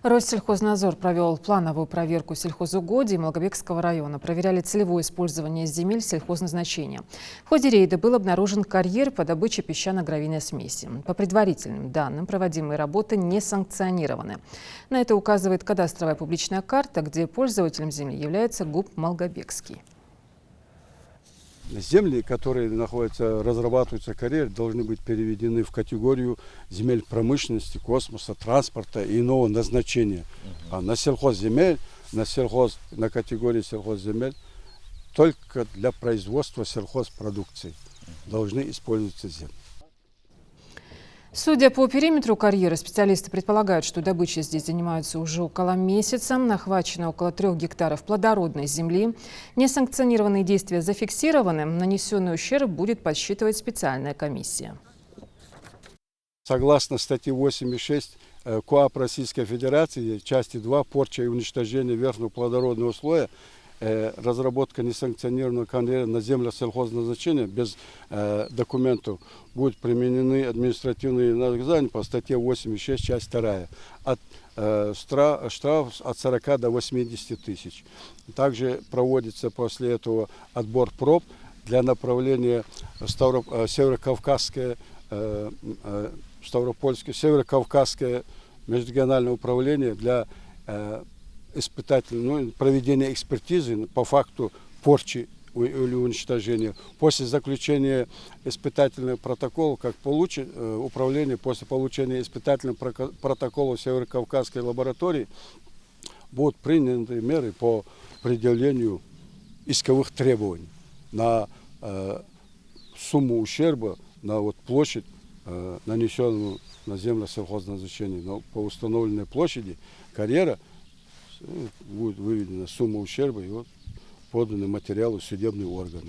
Россельхознадзор провел плановую проверку сельхозугодий Малгобекского района. Проверяли целевое использование земель сельхозназначения. В ходе рейда был обнаружен карьер по добыче песчано-гравийной смеси. По предварительным данным, проводимые работы не санкционированы. На это указывает кадастровая публичная карта, где пользователем земли является ГУП Малгобекский. Земли, которые разрабатываются карьер, должны быть переведены в категорию земель промышленности, космоса, транспорта и иного назначения. А на сельхозземель, на категории сельхозземель только для производства сельхозпродукции должны использоваться земли. Судя по периметру карьера, специалисты предполагают, что добычей здесь занимаются уже около месяца. Охвачено около 3 гектаров плодородной земли. Несанкционированные действия зафиксированы. Нанесенный ущерб будет подсчитывать специальная комиссия. Согласно статье 8.6 КоАП Российской Федерации, части 2, порча и уничтожение верхнего плодородного слоя, разработка несанкционированного карьера на землях сельхозназначения без документов будут применены административные наказания по статье 8.6, часть 2, штраф от 40 до 80 тысяч. Также проводится после этого отбор проб для направления Северокавказское межрегиональное управление для проведения экспертизы по факту порчи или уничтожения. После заключения испытательного протокола, управление после получения испытательного протокола Северокавказской лаборатории будут приняты меры по предъявлению исковых требований на сумму ущерба, на площадь, нанесенную на землю сельхозназначения. Но по установленной площади карьера будет выведена сумма ущерба и поданы материалы в судебные органы.